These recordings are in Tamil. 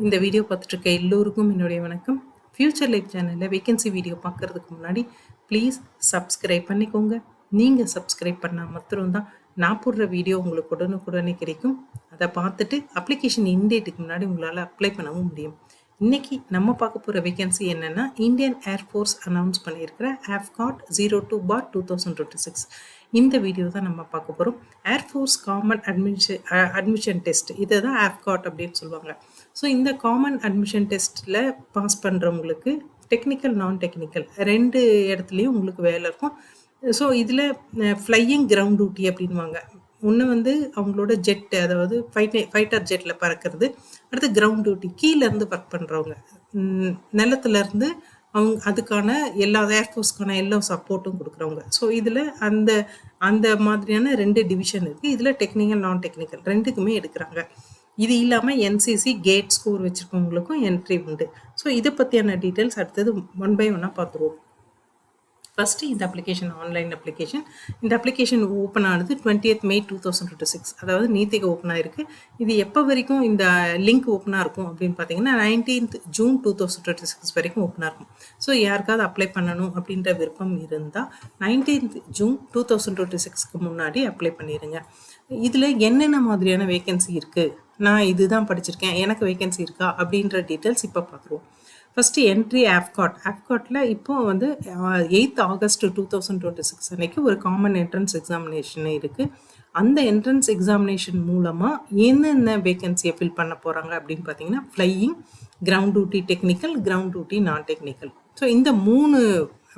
இந்த வீடியோ பார்த்துட்ருக்க எல்லோருக்கும் என்னுடைய வணக்கம். ஃப்யூச்சர் லைஃப் சேனலில் வேகன்சி வீடியோ பார்க்குறதுக்கு முன்னாடி ப்ளீஸ் சப்ஸ்கிரைப் பண்ணிக்கோங்க. நீங்கள் சப்ஸ்கிரைப் பண்ணால் மாத்திரம்தான் நான் போடுற வீடியோ உங்களுக்கு உடனுக்குடனே கிடைக்கும். அதை பார்த்துட்டு அப்ளிகேஷன் இன்டேட்டுக்கு முன்னாடி உங்களால் அப்ளை பண்ணவும் முடியும். இன்றைக்கி நம்ம பார்க்க போகிற வேகன்சி என்னென்னா, இந்தியன் ஏர்ஃபோர்ஸ் அனௌன்ஸ் பண்ணியிருக்கிற AFCOT 02/2026 இந்த வீடியோ தான் நம்ம பார்க்க போகிறோம். ஏர்ஃபோர்ஸ் காமன் அட்மிஷன் டெஸ்ட், இதை தான் AFCOT அப்படின்னு சொல்லுவாங்க. ஸோ இந்த காமன் அட்மிஷன் டெஸ்ட்டில் பாஸ் பண்ணுறவங்களுக்கு டெக்னிக்கல் நான் டெக்னிக்கல் ரெண்டு இடத்துலையும் உங்களுக்கு வேலை இருக்கும். ஸோ இதில் ஃப்ளையிங் கிரவுண்ட் டியூட்டி அப்படின்வாங்க. ஒன்று வந்து அவங்களோட ஜெட்டு, அதாவது ஃபைட்டர் ஜெட்டில் பறக்கிறது. அடுத்து கிரவுண்ட் டியூட்டி, கீழேருந்து ஒர்க் பண்ணுறவங்க, நிலத்துலேருந்து அவங்க அதுக்கான எல்லா ஏர்ஃபோர்ஸ்க்கான எல்லா சப்போர்ட்டும் கொடுக்குறவங்க. ஸோ இதில் அந்த அந்த மாதிரியான 2 டிவிஷன் இருக்குது. இதில் டெக்னிக்கல் நான் டெக்னிக்கல் ரெண்டுக்குமே எடுக்கிறாங்க. இது இல்லாமல் NCC கேட் ஸ்கோர் வச்சுருக்கவங்களுக்கும் என்ட்ரி உண்டு. ஸோ இதை பற்றியான டீட்டெயில்ஸ் அடுத்தது 1 by 1 பார்த்துருவோம். ஃபஸ்ட்டு இந்த அப்ளிகேஷன் ஆன்லைன் அப்ளிகேஷன். இந்த அப்ளிகேஷன் ஓப்பன் ஆனது 20th May 2026, அதாவது நேத்திக்கு ஓப்பன் ஆகிருக்கு. இது எப்போ வரைக்கும் இந்த லிங்க் ஓப்பனாக இருக்கும் அப்படின்னு பார்த்தீங்கன்னா 19th June 2026 வரைக்கும் ஓப்பனாக இருக்கும். ஸோ யாருக்காவது அப்ளை பண்ணணும் அப்படின்ற விருப்பம் இருந்தால் 19th June 2026க்கு முன்னாடி அப்ளை பண்ணிடுங்க. இதில் என்னென்ன மாதிரியான வேகன்சி இருக்குது, நான் இதுதான் படிச்சிருக்கேன், எனக்கு வேகன்சி இருக்கா அப்படின்ற டீட்டெயில்ஸ் இப்போ பார்த்துருவோம். ஃபஸ்ட்டு என்ட்ரி ஆப்காட்டில் இப்போ வந்து 8th August 2026 அன்னைக்கு ஒரு காமன் என்ட்ரன்ஸ் எக்ஸாமினேஷன் இருக்குது. அந்த என்ட்ரன்ஸ் எக்ஸாமினேஷன் மூலமாக என்னென்ன வேகன்சியை ஃபில் பண்ண போகிறாங்க அப்படின்னு பார்த்தீங்கன்னா, flying, ground duty technical, ground duty non technical. So இந்த 3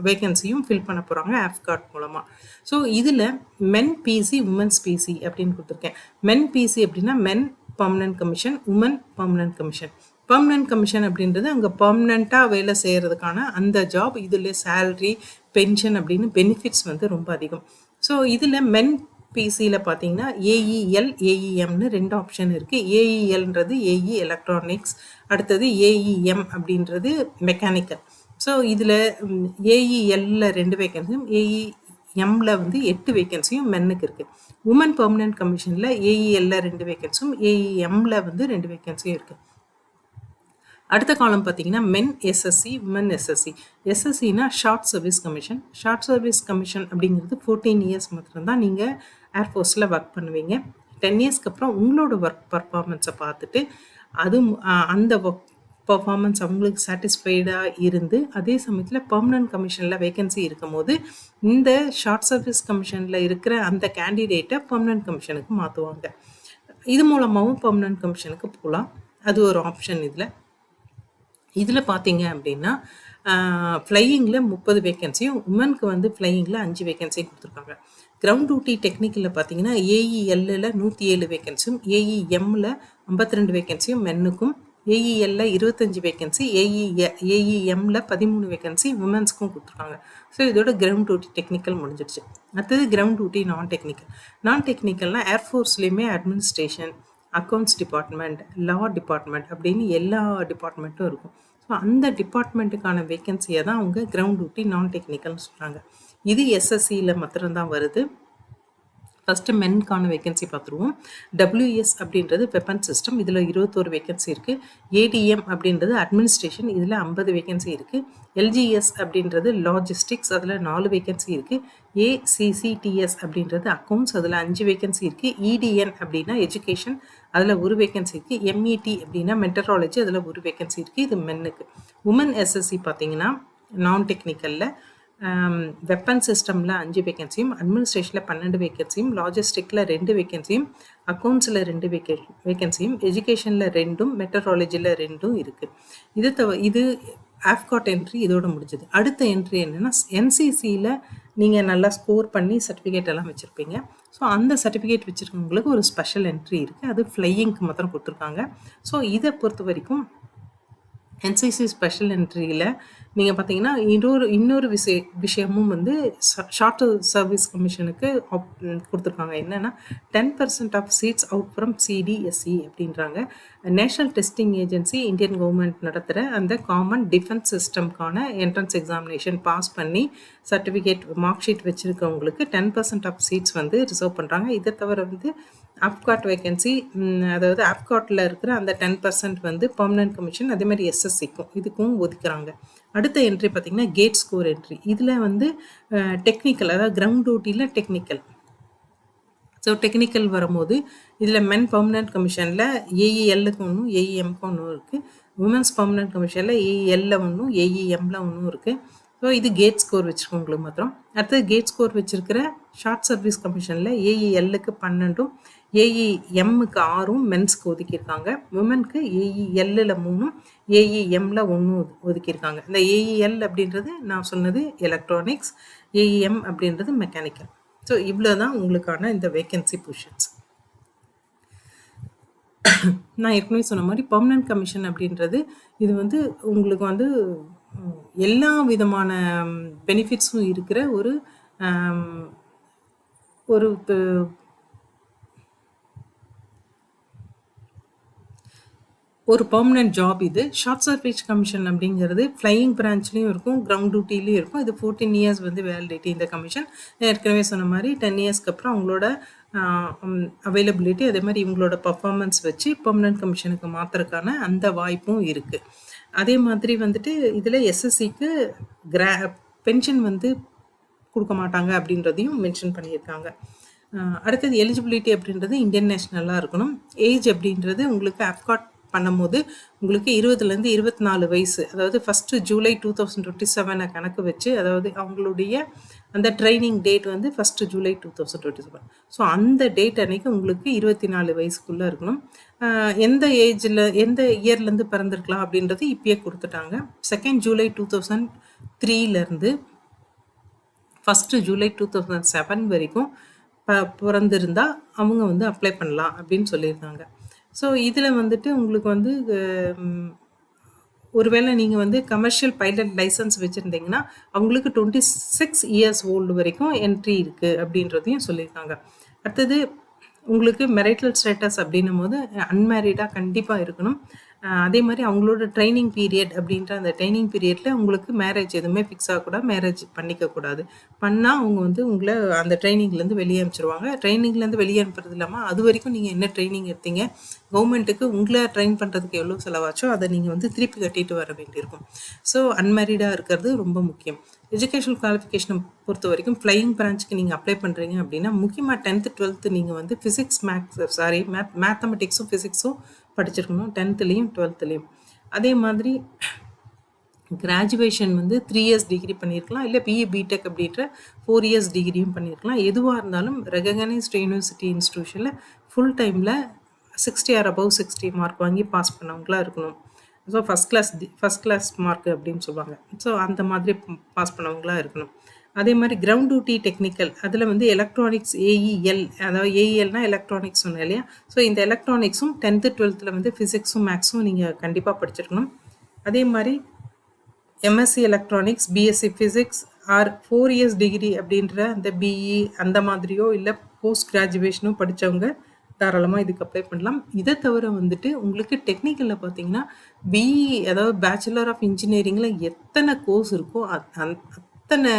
வேகன்சியும் ஃபில் பண்ண போகிறாங்க AFCOT மூலமாக. ஸோ இதில் மென் பிசி, உமன்ஸ் பிசி அப்படின்னு கொடுத்துருக்கேன். மென் பிசி அப்படின்னா men permanent commission, women permanent commission. Permanent commission அப்படின்றது அங்கே பர்மனண்ட்டாக வேலை செய்கிறதுக்கான அந்த ஜாப். இதில் சேல்ரி, பென்ஷன் அப்படின்னு பெனிஃபிட்ஸ் வந்து ரொம்ப அதிகம். ஸோ இதில் மென் பிசியில் பார்த்தீங்கன்னா AEL, AEMனு 2 ஆப்ஷன் இருக்குது. AELன்றது AE எலக்ட்ரானிக்ஸ், அடுத்தது AEM அப்படின்றது மெக்கானிக்கல். ஸோ இதில் AELல 2 வேகன்சியும், AEMல வந்து 8 வேகன்சியும் மென்னுக்கு இருக்குது. உமன் பர்மனன்ட் கமிஷனில் AELல 2 வேகன்சியும், AEMல வந்து 2 வேகன்சியும் இருக்குது. அடுத்த காலம் பார்த்தீங்கன்னா மென் SSC, உமன் SSC. SSCனா short service commission. Short service commission அப்படிங்கிறது 14 years மாத்திரம்தான் நீங்கள் ஏர்ஃபோர்ஸில் ஒர்க் பண்ணுவீங்க. 10 yearsக்கு அப்புறம் உங்களோட ஒர்க் பர்ஃபார்மன்ஸை பார்த்துட்டு அது அந்த ஒர்க் பர்ஃபார்மன்ஸ் அவங்களுக்கு சாட்டிஸ்ஃபைடாக இருந்து அதே சமயத்தில் பர்மனன்ட் கமிஷனில் வேகன்சி இருக்கும் போது இந்த ஷார்ட் சர்வீஸ் கமிஷனில் இருக்கிற அந்த கேண்டிடேட்டை பர்மனன்ட் கமிஷனுக்கு மாற்றுவாங்க. இது மூலமாகவும் பர்மனன்ட் கமிஷனுக்கு போகலாம். அது ஒரு ஆப்ஷன். இதில் பார்த்தீங்க அப்படின்னா ஃப்ளையிங்கில் 30 வேகன்சியும், உமனுக்கு வந்து ஃப்ளையிங்கில் 5 வேகன்சியும் கொடுத்துருக்காங்க. கிரவுண்ட் டியூட்டி டெக்னிக்கலில் பார்த்தீங்கன்னா AELல 107 வேகன்சியும், AEMல 52 வேகன்சியும் மென்னுக்கும், AELல 25 வேகன்சி, AEMல 13 வேகன்சி உமன்ஸ்க்கும் கொடுத்துருக்காங்க. ஸோ இதோட கிரவுண்ட் டியூட்டி டெக்னிக்கல் முடிஞ்சிடுச்சு. அடுத்தது கிரவுண்ட் டியூட்டி நான் டெக்னிக்கல். நான் டெக்னிக்கல்னால் ஏர்ஃபோர்ஸ்லேயுமே administration, accounts department, law department அப்படின்னு எல்லா டிபார்ட்மெண்ட்டும் இருக்கும். ஸோ அந்த டிபார்ட்மெண்ட்டுக்கான வேகன்சியை தான் அவங்க கிரவுண்ட் டியூட்டி நான் டெக்னிக்கல்னு சொல்கிறாங்க. இது SSCயில் மாத்திரம்தான் வருது. ஃபஸ்ட்டு மென்கான வேகன்சி பார்த்துருவோம். WS அப்படின்றது வெப்பன் சிஸ்டம், இதில் 21 வேகன்சி இருக்குது. ADM அப்படின்றது அட்மினிஸ்ட்ரேஷன், இதில் 50 வேகன்சி இருக்குது. LGS அப்படின்றது லாஜிஸ்டிக்ஸ், அதில் 4 வேகன்சி இருக்குது. ACCTS அப்படின்றது அக்கௌண்ட்ஸ், அதில் 5 வேகன்சி இருக்குது. EDN அப்படின்னா எஜுகேஷன், அதில் 1 வேகன்சி இருக்குது. MET அப்படின்னா மெட்ரலாஜி, அதில் 1 வேகன்சி இருக்குது. இது மென்னுக்கு. உமன் SSC பார்த்தீங்கன்னா நான் டெக்னிக்கலில் வெப்பன் சிஸ்டமில் 5 வேகன்சியும், அட்மினிஸ்ட்ரேஷனில் 12 வேகன்சியும், லாஜிஸ்டிக்கில் 2 வேகன்சியும், அக்கௌண்ட்ஸில் 2 வேகன்சியும், எஜுகேஷனில் 2ம், மெட்ரலாஜியில் 2ம் இருக்குது. இது AFCOT என்ட்ரி இதோட முடிஞ்சது. அடுத்த என்ட்ரி என்னென்னா, NCCயில் நீங்கள் நல்லா ஸ்கோர் பண்ணி சர்டிஃபிகேட் எல்லாம் வச்சுருப்பீங்க. ஸோ அந்த சர்டிஃபிகேட் வச்சுருக்கவங்களுக்கு ஒரு ஸ்பெஷல் என்ட்ரி இருக்குது. அது ஃப்ளையிங்க்கு மாத்திரம் கொடுத்துருக்காங்க. ஸோ இதை பொறுத்த வரைக்கும் NCC ஸ்பெஷல் என்ட்ரியில் நீங்கள் பார்த்தீங்கன்னா இன்னொரு விஷயமும் வந்து ஷார்ட் சர்வீஸ் கமிஷனுக்கு கொடுத்துருக்காங்க. என்னென்னா 10% of seats out from CDSE அப்படின்றாங்க. National testing agency, Indian government நடத்துகிற அந்த காமன் டிஃபென்ஸ் சிஸ்டம்க்கான என்ட்ரன்ஸ் எக்ஸாமினேஷன் பாஸ் பண்ணி சர்டிஃபிகேட் மார்க் ஷீட் வச்சுருக்கவங்களுக்கு 10% ஆஃப் சீட்ஸ் வந்து ரிசர்வ் பண்ணுறாங்க. இதை தவிர வந்து ஆப்காட் வேகன்சி, அதாவது ஆப்காட்டில் இருக்கிற அந்த 10% வந்து பெர்மனன்ட் கமிஷன், அதே மாதிரி எஸ்எஸ்சிக்கும் இதுக்கும் ஒதுக்குறாங்க. அடுத்த என்ட்ரி பார்த்தீங்கன்னா கேட் ஸ்கோர் என்ட்ரி. இதில் வந்து டெக்னிக்கல், அதாவது கிரவுண்ட் டியூட்டியில் டெக்னிக்கல். ஸோ டெக்னிக்கல் வரும்போது இதில் மென் பெர்மனன்ட் கமிஷனில் ஏஇஎல்லுக்கு ஒன்றும் ஏஇஎம்க்கு ஒன்றும் இருக்குது. உமன்ஸ் பெர்மனன்ட் கமிஷனில் ஏஇஎல்ல ஒன்றும் ஏஇஎம்ல ஒன்றும் இருக்குது. ஸோ இது கேட் ஸ்கோர் வச்சுருக்கவங்களுக்கு மாத்திரம். அடுத்தது கேட் ஸ்கோர் வச்சுருக்கிற ஷார்ட் சர்வீஸ் கமிஷனில் ஏஇஎல்லுக்கு 12ம் ஏஇஎம்முக்கு 6ம் மென்ஸ்க்கு ஒதுக்கியிருக்காங்க. உமனுக்கு ஏஇஎல்லில் 3ம் ஏஇஎம்ல 1 ஒதுக்கியிருக்காங்க. இந்த ஏஇஎல் அப்படின்றது நான் சொன்னது எலக்ட்ரானிக்ஸ், ஏஇஎம் அப்படின்றது மெக்கானிக்கல். ஸோ இவ்வளோ தான் உங்களுக்கான இந்த வேக்கன்சி பொசிஷன்ஸ். நான் ஏற்கனவே சொன்ன மாதிரி பெர்மனன்ட் கமிஷன் அப்படின்றது இது வந்து உங்களுக்கு வந்து எல்லா விதமான பெனிஃபிட்ஸும் இருக்கிற ஒரு ஒரு ஒரு பெர்மனன்ட் ஜாப் இது. ஷார்ட் சர்வீஸ் கமிஷன் அப்படிங்கிறது ஃப்ளையிங் பிரான்ச்லேயும் இருக்கும், கிரவுண்ட் டியூட்டிலையும் இருக்கும். இது 14 இயர்ஸ் வந்து வேலிடிட்டி இந்த கமிஷன். ஏற்கனவே சொன்ன மாதிரி 10 இயர்ஸ்க்கு அப்புறம் அவங்களோட அவைலபிலிட்டி, அதே மாதிரி இவங்களோட பர்ஃபார்மன்ஸ் வச்சு பெர்மனன்ட் கமிஷனுக்கு மாற்றுறதுக்கான அந்த வாய்ப்பும் இருக்குது. அதே மாதிரி வந்துட்டு இதில் எஸ்எஸ்சிக்கு பென்ஷன் வந்து கொடுக்க மாட்டாங்க அப்படின்றதையும் மென்ஷன் பண்ணியிருக்காங்க. அடுத்தது எலிஜிபிலிட்டி அப்படின்றது இந்தியன் நேஷ்னலாக இருக்கணும். ஏஜ் அப்படின்றது உங்களுக்கு ஆப்காட் பண்ணும்போது உங்களுக்கு 20லேருந்து 24 வயசு, அதாவது ஃபஸ்ட்டு ஜூலை 2027 கணக்கு வச்சு, அதாவது அவங்களுடைய அந்த ட்ரைனிங் டேட் வந்து ஃபஸ்ட்டு ஜூலை 2027. ஸோ அந்த டேட் அன்னைக்கு உங்களுக்கு 24 வயசுக்குள்ளே இருக்கணும். எந்த ஏஜில் எந்த இயர்லேருந்து பிறந்திருக்கலாம் அப்படின்றது இப்பயே கொடுத்துட்டாங்க. 2 ஜூலை 2003லேருந்து 1 ஜூலை 2007 வரைக்கும் பிறந்திருந்தா அவங்க வந்து அப்ளை பண்ணலாம் அப்படின்னு சொல்லியிருந்தாங்க. ஸோ இதில் வந்துட்டு உங்களுக்கு வந்து ஒருவேளை நீங்கள் வந்து கமர்ஷியல் பைலட் லைசன்ஸ் வச்சுருந்தீங்கன்னா அவங்களுக்கு 26 இயர்ஸ் ஓல்டு வரைக்கும் என்ட்ரி இருக்குது அப்படின்றதையும் சொல்லியிருக்காங்க. அடுத்தது உங்களுக்கு மெரிட்டல் ஸ்டேட்டஸ் அப்படின்னும் போது அன்மேரிடாக கண்டிப்பாக இருக்கணும். அதே மாதிரி அவங்களோட ட்ரைனிங் பீரியட் அப்படின்ற அந்த ட்ரைனிங் பீரியடில் உங்களுக்கு மேரேஜ் எதுவுமே ஃபிக்ஸ் ஆகக்கூடாது, மேரேஜ் பண்ணிக்கக்கூடாது. பண்ணால் அவங்க வந்து உங்களை அந்த ட்ரைனிங்லேருந்து வெளியே அனுப்பிச்சிருவாங்க. ட்ரைனிங்லேருந்து வெளியே அனுப்புறது இல்லாமல் அது வரைக்கும் நீங்கள் என்ன ட்ரைனிங் எடுத்தீங்க, கவர்மெண்ட்டுக்கு உங்களை ட்ரெயின் பண்ணுறதுக்கு எவ்வளோ செலவாச்சோ அதை நீங்கள் வந்து திருப்பி கட்டிட்டு வர வேண்டியிருக்கும். ஸோ அன்மேரிடாக இருக்கிறது ரொம்ப முக்கியம். எஜுகேஷனல் குவாலிஃபிகேஷனை பொறுத்த வரைக்கும் ஃப்ளையிங் பிரான்ச்சுக்கு நீங்கள் அப்ளை பண்ணுறீங்க அப்படின்னா முக்கியமாக 10th 12th நீங்கள் வந்து ஃபிசிக்ஸ் மேத்தமெட்டிக்ஸும் ஃபிசிக்ஸும் படிச்சிருக்கணும் 10த்லேயும் 12த்லேயும். அதே மாதிரி கிராஜுவேஷன் வந்து 3 இயர்ஸ் டிகிரி பண்ணியிருக்கலாம், இல்லை பிஇ பிடெக் அப்படின்ற 4 இயர்ஸ் டிகிரியும் பண்ணியிருக்கலாம். எதுவாக இருந்தாலும் ரெகக்னைஸ்டு யூனிவர்சிட்டி இன்ஸ்டியூஷனில் ஃபுல் டைமில் 60 ஆர் அபவ் 60 மார்க் வாங்கி பாஸ் பண்ணவங்களாக இருக்கணும். ஸோ ஃபஸ்ட் கிளாஸ் மார்க் அப்படின்னு சொல்லுவாங்க. ஸோ அந்த மாதிரி பாஸ் பண்ணவங்களாக இருக்கணும். அதே மாதிரி கிரவுண்ட் டியூட்டி டெக்னிக்கல் அதில் வந்து எலக்ட்ரானிக்ஸ் ஏஇஎல், அதாவது ஏஇஎல்னா எலக்ட்ரானிக்ஸ் சொன்னேன் இல்லையா. ஸோ இந்த எலக்ட்ரானிக்ஸும் 10th 12th வந்து ஃபிசிக்ஸும் மேக்ஸும் நீங்கள் கண்டிப்பாக படிச்சிருக்கணும். அதே மாதிரி MSc electronics, BSc physics or 4 years degree அப்படின்ற அந்த பிஇ அந்த மாதிரியோ இல்லை போஸ்ட் கிராஜுவேஷனும் படித்தவங்க தாராளமாக இதுக்கு அப்ளை பண்ணலாம். இதை தவிர வந்துட்டு உங்களுக்கு டெக்னிக்கலில் பார்த்தீங்கன்னா பிஇ, அதாவது பேச்சுலர் ஆஃப் இன்ஜினியரிங்கில் எத்தனை கோர்ஸ் இருக்கோ அத்தனை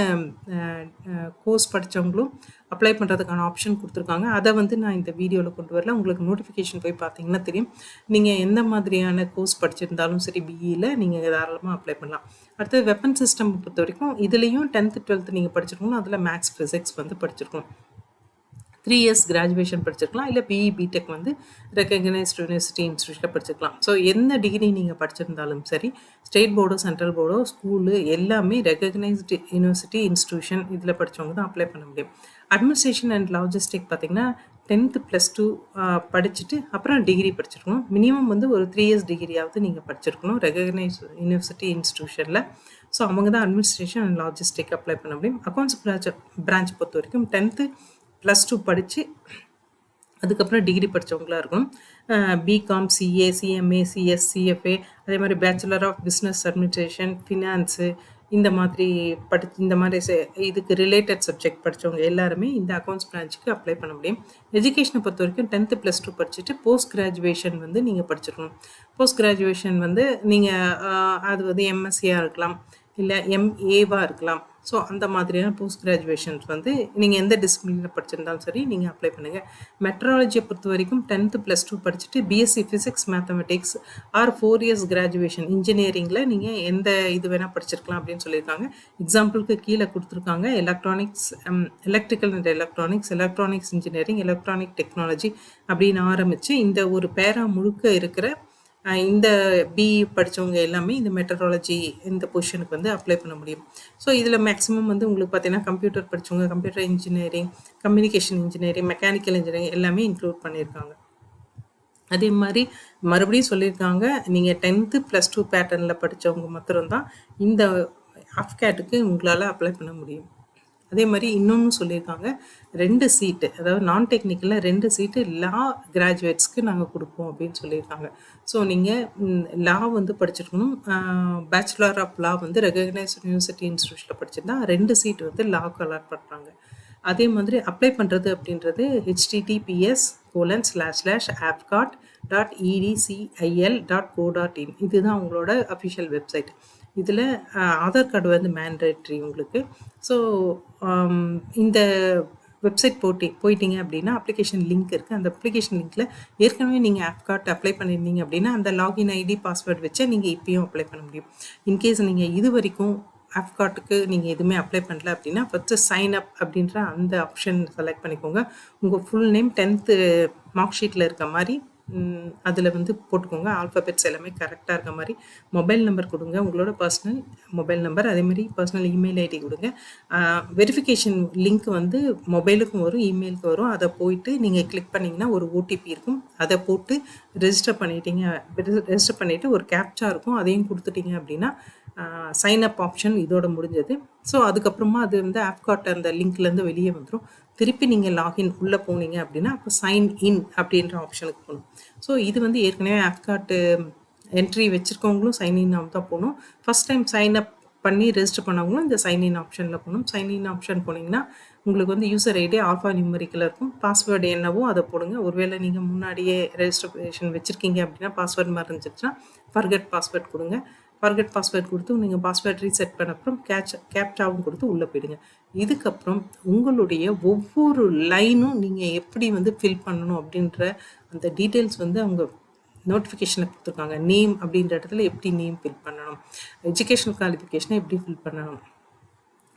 கோர்ஸ் படித்தவங்களும் அப்ளை பண்ணுறதுக்கான ஆப்ஷன் கொடுத்துருக்காங்க. அதை வந்து நான் இந்த வீடியோவில் கொண்டு வரல. உங்களுக்கு நோட்டிஃபிகேஷன் போய் பார்த்தீங்கன்னா தெரியும். நீங்கள் எந்த மாதிரியான கோர்ஸ் படிச்சிருந்தாலும் சரி பிஇயில் நீங்கள் தாராளமாக அப்ளை பண்ணலாம். அடுத்தது வெப்பன் சிஸ்டம் பொறுத்த வரைக்கும் இதுலேயும் 10th 12th நீங்கள் படிச்சிருக்கணும். அதில் மேக்ஸ் ஃபிசிக்ஸ் வந்து படிச்சிருக்கணும். 3 இயர்ஸ் கிராஜுவேஷன் படிச்சிருக்கலாம், இல்லை பிஇ பிடெக் வந்து ரெகக்னைஸ்டு யூனிவர்சிட்டி இன்ஸ்டியூஷனில் படிச்சிருக்கலாம். ஸோ எந்த டிகிரி நீங்கள் படிச்சிருந்தாலும் சரி, ஸ்டேட் போர்டோ சென்ட்ரல் போர்டோ ஸ்கூலு எல்லாமே ரெகக்னைஸ்டு யூனிவர்சிட்டி இன்ஸ்டியூஷன் இதில் படித்தவங்க தான் அப்ளை பண்ண முடியும். அட்மினிஸ்ட்ரேஷன் அண்ட் லாஜிஸ்டிக் பார்த்திங்கன்னா 10th +2 படிச்சுட்டு அப்புறம் டிகிரி படிச்சிருக்கணும். மினிமம் வந்து ஒரு 3 இயர்ஸ் டிகிரியாவது நீங்கள் படிச்சிருக்கணும் ரெகக்னைஸ்டு யூனிவர்சிட்டி இன்ஸ்டியூஷனில். ஸோ அவங்க தான் அட்மினிஸ்ட்ரேஷன் அண்ட் லாஜிஸ்டிக் அப்ளை பண்ண முடியும். அக்கௌண்ட்ஸ் பிரான்ச் பொறுத்த வரைக்கும் 10th +2 படித்து அதுக்கப்புறம் டிகிரி படித்தவங்களாக இருக்கணும். BCom, CA, CMA, CS, CFA, அதே மாதிரி bachelor of business administration, finance இந்த மாதிரி இந்த மாதிரி இதுக்கு ரிலேட்டட் சப்ஜெக்ட் படித்தவங்க எல்லாருமே இந்த அக்கௌண்ட்ஸ் பிரான்ச்சுக்கு அப்ளை பண்ண முடியும். எஜுகேஷனை பொறுத்த வரைக்கும் 10th +2 படிச்சுட்டு போஸ்ட் கிராஜுவேஷன் வந்து நீங்கள் படிச்சிருக்கணும். போஸ்ட் கிராஜுவேஷன் வந்து நீங்கள் அது வந்து எம்எஸ்சியாக இருக்கலாம், இல்லை எம்ஏவாக இருக்கலாம். ஸோ அந்த மாதிரியான போஸ்ட் கிராஜுவேஷன்ஸ் வந்து நீங்கள் எந்த டிசிப்ளினில் படிச்சிருந்தாலும் சரி நீங்கள் அப்ளை பண்ணுங்கள். மெட்ராலஜியை பொறுத்த வரைக்கும் 10th +2 படிச்சுட்டு BSc physics mathematics or 4 years graduation இன்ஜினியரிங்கில் நீங்கள் எந்த இது வேணால் படிச்சிருக்கலாம் அப்படின்னு சொல்லியிருக்காங்க. எக்ஸாம்பிளுக்கு கீழே கொடுத்துருக்காங்க electronics, electrical and electronics, electronics engineering, electronic technology அப்படின்னு ஆரம்பித்து இந்த ஒரு பேரா முழுக்க இருக்கிற இந்த பிஇ படித்தவங்க எல்லாமே இந்த மெட்ரலாஜி இந்த பொசிஷனுக்கு வந்து அப்ளை பண்ண முடியும். ஸோ இதில் மேக்ஸிமம் வந்து உங்களுக்கு பார்த்தீங்கன்னா கம்ப்யூட்டர் படித்தவங்க, computer engineering, communication engineering, mechanical engineering எல்லாமே இன்க்ளூட் பண்ணியிருக்காங்க. அதே மாதிரி மறுபடியும் சொல்லியிருக்காங்க, நீங்கள் 10th +2 பேட்டர்னில் படித்தவங்க மாத்திரம்தான் இந்த ஆஃப்கேட்டுக்கு உங்களால் அப்ளை பண்ண முடியும். அதே மாதிரி இன்னொன்று சொல்லியிருக்காங்க, 2 சீட்டு, அதாவது நான் டெக்னிக்கலில் 2 சீட்டு லா கிராஜுவேட்ஸ்க்கு நாங்கள் கொடுப்போம் அப்படின்னு சொல்லியிருக்காங்க. ஸோ நீங்கள் லா வந்து படிச்சிருக்கணும். பேச்சுலர் ஆஃப் லா வந்து ரெகக்னைஸ்ட் யூனிவர்சிட்டி இன்ஸ்டியூஷனில் படிச்சிருந்தா 2 சீட்டு வந்து லாக்கு அலாட் பண்ணுறாங்க. அதே மாதிரி அப்ளை பண்ணுறது அப்படின்றது https://appcart.edcil.co.in இதுதான் அவங்களோட அஃபிஷியல் வெப்சைட். இதில் ஆதார் கார்டு வந்து மேண்டேட்ரி உங்களுக்கு. ஸோ இந்த வெப்சைட் போயிட்டீங்க அப்படின்னா அப்ளிகேஷன் லிங்க் இருக்குது. அந்த அப்ளிகேஷன் லிங்க்கில் ஏற்கனவே நீங்கள் ஆப்கார்ட் அப்ளை பண்ணியிருந்தீங்க அப்படின்னா அந்த லாகின் ஐடி பாஸ்வேர்டு வச்சு நீங்கள் இப்பயும் அப்ளை பண்ண முடியும். இன்கேஸ் நீங்கள் இது வரைக்கும் ஆப்கார்ட்டுக்கு நீங்கள் எதுவுமே அப்ளை பண்ணல அப்படின்னா ஃபஸ்ட்டு சைன் அப் அப்படின்ற அந்த ஆப்ஷன் செலக்ட் பண்ணிக்கோங்க. உங்கள் ஃபுல் நேம் 10th மார்க் ஷீட்டில் இருக்க மாதிரி அதில் வந்து போட்டுக்கோங்க. ஆல்ஃபபெட்ஸ் எல்லாமே கரெக்டாக இருக்க மாதிரி மொபைல் நம்பர் கொடுங்க, உங்களோட பர்சனல் மொபைல் நம்பர், அதேமாதிரி பர்சனல் இமெயில் ஐடி கொடுங்க. வெரிஃபிகேஷன் லிங்க் வந்து மொபைலுக்கும் வரும், இமெயிலுக்கும் வரும். அதை போயிட்டு நீங்கள் கிளிக் பண்ணிங்கன்னா ஒரு ஓடிபி இருக்கும், அதை போட்டு ரெஜிஸ்டர் பண்ணிவிட்டு ஒரு கேப்சா இருக்கும், அதையும் கொடுத்துட்டீங்க அப்படின்னா சைன் அப் ஆப்ஷன் இதோட முடிஞ்சது. ஸோ அதுக்கப்புறமா அது வந்து ஆப்கார்ட் அந்த லிங்க்லேருந்து வெளியே வந்துடும். திருப்பி நீங்கள் லாகின் உள்ளே போனீங்க அப்படின்னா அப்போ சைன் இன் அப்படின்ற ஆப்ஷனுக்கு போகணும். ஸோ இது வந்து ஏற்கனவே ஆப்கார்ட்டு என்ட்ரி வச்சுருக்கவங்களும் சைன் இன் தான் போகணும். ஃபஸ்ட் டைம் சைன் அப் பண்ணி ரெஜிஸ்டர் பண்ணவங்களும் இந்த சைன் இன் ஆப்ஷனில் போகணும். சைன் இன் ஆப்ஷன் போனீங்கன்னா உங்களுக்கு வந்து யூசர் ஐடி ஆல்ஃபா நியூமரிக்கில் இருக்கும், பாஸ்வேர்டு என்னவோ அதை போடுங்க. ஒருவேளை நீங்கள் முன்னாடியே ரெஜிஸ்ட்ரேஷன் வச்சுருக்கீங்க அப்படின்னா பாஸ்வேர்டு மாதிரி இருந்துச்சுன்னா ஃபர்கெட் பாஸ்வேர்ட் கொடுங்க. ஃபர்கெட் பாஸ்வேர்ட் கொடுத்து நீங்கள் பாஸ்வேர்ட் ரீசெட் பண்ண அப்புறம் கேப்சாவும் கொடுத்து உள்ளே போயிடுங்க. இதுக்கப்புறம் உங்களுடைய ஒவ்வொரு லைனும் நீங்கள் எப்படி வந்து ஃபில் பண்ணணும் அப்படின்ற அந்த டீட்டெயில்ஸ் வந்து அவங்க நோட்டிஃபிகேஷனை கொடுத்துருக்காங்க. நேம் அப்படின்ற இடத்துல எப்படி நேம் ஃபில் பண்ணணும், எஜுகேஷனல் குவாலிஃபிகேஷனை எப்படி ஃபில் பண்ணணும்,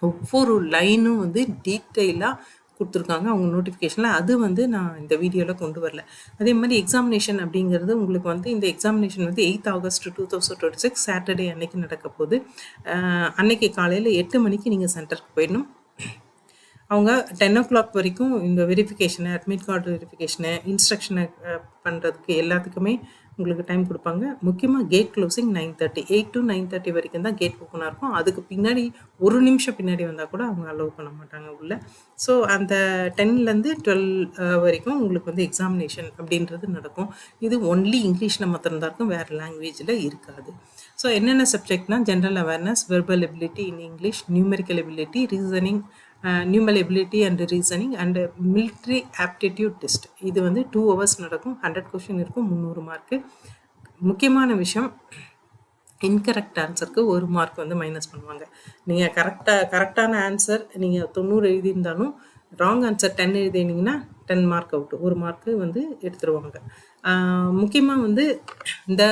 ஒவ்வொரு லைனும் வந்து டீட்டெயிலாக கொடுத்துருக்காங்க அவங்க நோட்டிஃபிகேஷனில். அது வந்து நான் இந்த வீடியோவில் கொண்டு வரல. அதே மாதிரி எக்ஸாமினேஷன் அப்படிங்கிறது உங்களுக்கு வந்து இந்த எக்ஸாமினேஷன் வந்து 8th August 2026 சாட்டர்டே அன்னைக்கு நடக்க போகுது. அன்னைக்கு காலையில் 8 மணிக்கு நீங்கள் சென்டருக்கு போயிடணும். அவங்க 10 o'clock வரைக்கும் இந்த வெரிஃபிகேஷனை, அட்மிட் கார்டு வெரிஃபிகேஷனை, இன்ஸ்ட்ரக்ஷனை பண்ணுறதுக்கு எல்லாத்துக்குமே உங்களுக்கு டைம் கொடுப்பாங்க. முக்கியமாக கேட் க்ளோசிங் 9:30, 8 to 9:30 வரைக்கும் தான் கேட் ஓப்பனாக இருக்கும். அதுக்கு பின்னாடி ஒரு நிமிஷம் பின்னாடி வந்தால் கூட அவங்க அலோவ் பண்ண மாட்டாங்க உள்ள. ஸோ அந்த 10லேருந்து 12 வரைக்கும் உங்களுக்கு வந்து எக்ஸாமினேஷன் அப்படின்றது நடக்கும். இது ஒன்லி இங்கிலீஷில் மாத்திரம்தான் இருக்கும், வேறு லாங்குவேஜில் இருக்காது. ஸோ என்னென்ன சப்ஜெக்ட்னா general awareness, verbal ability in English, numerical ability, reasoning, numerical ability and reasoning and military aptitude test. இது வந்து 2 hours நடக்கும். 100 கொஷின் இருக்கும், 300 மார்க்கு. முக்கியமான விஷயம், இன்கரெக்ட் ஆன்சருக்கு 1 மார்க் வந்து மைனஸ் பண்ணுவாங்க. நீங்கள் கரெக்டான ஆன்சர் நீங்கள் 90 எழுதியிருந்தாலும் ராங் ஆன்சர் 10 எழுதினீங்கன்னா 10 மார்க் அவுட், 1 மார்க்கு வந்து எடுத்துருவாங்க. முக்கியமாக வந்து இந்த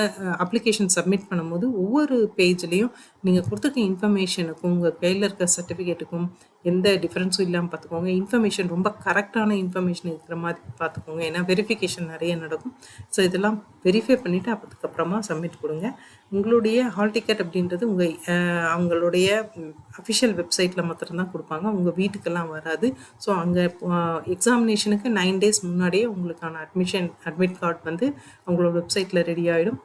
அப்ளிகேஷன் சப்மிட் பண்ணும்போது ஒவ்வொரு பேஜ்லேயும் நீங்கள் கொடுத்துருக்க இன்ஃபர்மேஷனுக்கும் உங்கள் கையில் இருக்க சர்டிஃபிகேட்டுக்கும் எந்த டிஃப்ரென்ஸும் இல்லாமல் பார்த்துக்கோங்க. இன்ஃபர்மேஷன் ரொம்ப கரெக்டான இன்ஃபர்மேஷன் இருக்கிற மாதிரி பார்த்துக்கோங்க, ஏன்னா வெரிஃபிகேஷன் நிறைய நடக்கும். ஸோ இதெல்லாம் வெரிஃபை பண்ணிவிட்டு அதுக்கப்புறமா சப்மிட் கொடுங்க. உங்களுடைய ஹால் டிக்கெட் அப்படின்றது அவங்களுடைய அஃபிஷியல் வெப்சைட்டில் மாத்திரம்தான் கொடுப்பாங்க, உங்கள் வீட்டுக்கெல்லாம் வராது. ஸோ அங்கே எக்ஸாமினேஷனுக்கு 9 days முன்னாடியே உங்களுக்கான அட்மிட் கார்டு வந்து அவங்களோட வெப்சைட்டில் ரெடி ஆகிடும்.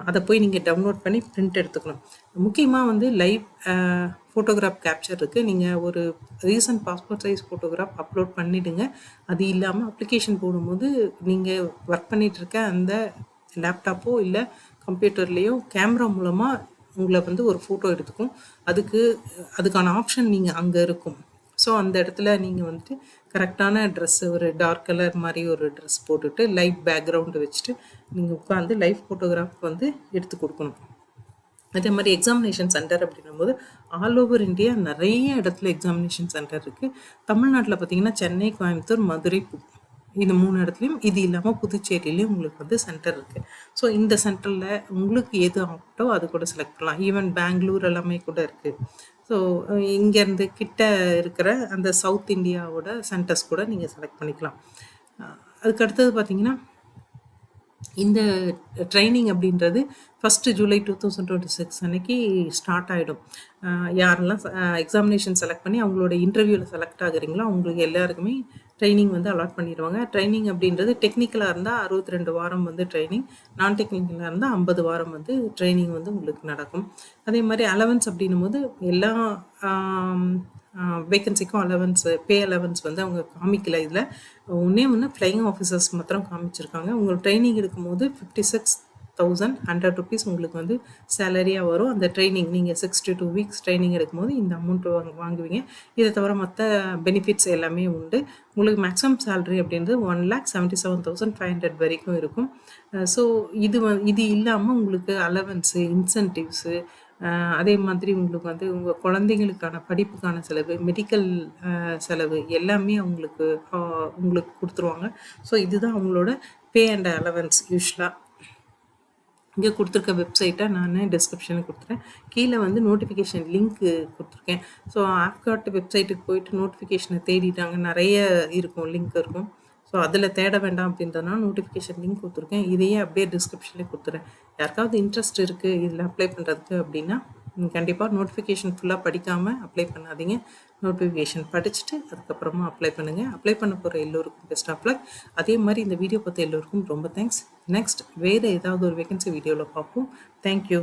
அதை போய் நீங்கள் டவுன்லோட் பண்ணி பிரிண்ட் எடுத்துக்கணும். முக்கியமாக வந்து லைவ் ஃபோட்டோகிராஃப் கேப்சர் இருக்குது. நீங்கள் ஒரு recent passport size photograph upload பண்ணிவிடுங்க. அது இல்லாமல் அப்ளிகேஷன் போடும்போது நீங்கள் ஒர்க் பண்ணிகிட்டு இருக்க அந்த லேப்டாப்போ இல்லை கம்ப்யூட்டர்லேயோ கேமரா மூலமாக உங்களை வந்து ஒரு ஃபோட்டோ எடுத்துக்கும். அதுக்கான ஆப்ஷன் நீங்கள் அங்கே இருக்கும். ஸோ அந்த இடத்துல நீங்கள் வந்துட்டு கரெக்டான ட்ரெஸ்ஸு, ஒரு டார்க் கலர் மாதிரி ஒரு ட்ரெஸ் போட்டுட்டு லைட் பேக்ரவுண்டு வச்சுட்டு நீங்கள் உட்காந்து லைவ் ஃபோட்டோகிராஃப் வந்து எடுத்து கொடுக்கணும். அதே மாதிரி எக்ஸாமினேஷன் சென்டர் அப்படின்னும்போது ஆல் ஓவர் இந்தியா நிறைய இடத்துல எக்ஸாமினேஷன் சென்டர் இருக்குது. தமிழ்நாட்டில் பார்த்தீங்கன்னா சென்னை, கோயம்புத்தூர், மதுரை, இந்த 3 இடத்துலையும், இது இல்லாமல் புதுச்சேரியிலையும் உங்களுக்கு வந்து சென்டர் இருக்குது. ஸோ இந்த சென்டரில் உங்களுக்கு எது ஆப்டோ அது கூட செலக்ட் பண்ணலாம். ஈவன் பெங்களூர் எல்லாமே கூட இருக்குது. ஸோ இங்கேருந்து கிட்ட இருக்கிற அந்த சவுத் இந்தியாவோட சென்டர்ஸ் கூட நீங்கள் செலக்ட் பண்ணிக்கலாம். அதுக்கு அடுத்தது பார்த்தீங்கன்னா இந்த ட்ரைனிங் அப்படின்றது 1 ஜூலை 2026 அன்னைக்கு ஸ்டார்ட் ஆகிடும். யாரெல்லாம் எக்ஸாமினேஷன் செலக்ட் பண்ணி அவங்களோட இன்டர்வியூவில் செலக்ட் ஆகுறீங்களோ அவங்களுக்கு எல்லாருக்குமே ட்ரைனிங் வந்து அலாட் பண்ணிடுவாங்க. ட்ரைனிங் அப்படின்றது டெக்னிக்கலாக இருந்தால் 62 வாரம் வந்து ட்ரைனிங், நான் டெக்னிக்கலாக இருந்தால் 50 வாரம் வந்து ட்ரைனிங் வந்து உங்களுக்கு நடக்கும். அதே மாதிரி அலவன்ஸ் அப்படின்னும் போது எல்லா வேக்கன்சிக்கும் பே அலவன்ஸ் வந்து அவங்க காமிக்கல. இதில் ஒன்று ஃப்ளையிங் ஆஃபீஸர்ஸ் மாத்திரம் காமிச்சிருக்காங்க. உங்களுக்கு ட்ரைனிங் எடுக்கும்போது 56,100 ருபீஸ் உங்களுக்கு வந்து சேலரியாக வரும். அந்த ட்ரைனிங் நீங்கள் 62 வீக்ஸ் ட்ரைனிங் எடுக்கும்போது இந்த அமௌண்ட்டு வாங்குவீங்க. இதை தவிர மற்ற பெனிஃபிட்ஸ் எல்லாமே உண்டு. உங்களுக்கு மேக்ஸிமம் சேலரி அப்படின்றது 1,77,500 வரைக்கும் இருக்கும். ஸோ இது இல்லாமல் உங்களுக்கு அலவன்ஸு, இன்சென்டிவ்ஸு, அதே மாதிரி உங்களுக்கு வந்து உங்கள் குழந்தைங்களுக்கான படிப்புக்கான செலவு, மெடிக்கல் செலவு எல்லாமே உங்களுக்கு கொடுத்துருவாங்க. ஸோ இதுதான் அவங்களோட பே அண்ட் அலவன்ஸ் யூஷ்வலாக. இங்கே கொடுத்துருக்க வெப்சைட்டை நான் டிஸ்கிரிப்ஷனில் கொடுத்துறேன். கீழே வந்து நோட்டிஃபிகேஷன் லிங்க்கு கொடுத்துருக்கேன். ஸோ ஆப்கார்ட் வெப்சைட்டுக்கு போயிட்டு நோட்டிஃபிகேஷனை தேடிட்டாங்க, நிறைய இருக்கும், லிங்க் இருக்கும். ஸோ அதில் தேட வேண்டாம் அப்படின்றதுனால நோட்டிஃபிகேஷன் லிங்க் கொடுத்துருக்கேன். இதையே அப்படியே டிஸ்கிரிப்ஷன்லேயே கொடுத்துறேன். யாருக்காவது இன்ட்ரெஸ்ட் இருக்குது இதில் அப்ளை பண்ணுறதுக்கு அப்படின்னா கண்டிப்பாக நோட்டிஃபிகேஷன் ஃபுல்லாக படிக்காமல் அப்ளை பண்ணாதீங்க. நோட்டிஃபிகேஷன் படிச்சுட்டு அதுக்கப்புறமா அப்ளை பண்ணுங்கள். அப்ளை பண்ண போகிற எல்லோருக்கும் பெஸ்ட் ஆஃப் லக். அதே மாதிரி இந்த வீடியோ பார்த்த எல்லோருக்கும் ரொம்ப தேங்க்ஸ். நெக்ஸ்ட் வேறு ஏதாவது ஒரு வேகன்சி வீடியோவில் பார்ப்போம். தேங்க்யூ.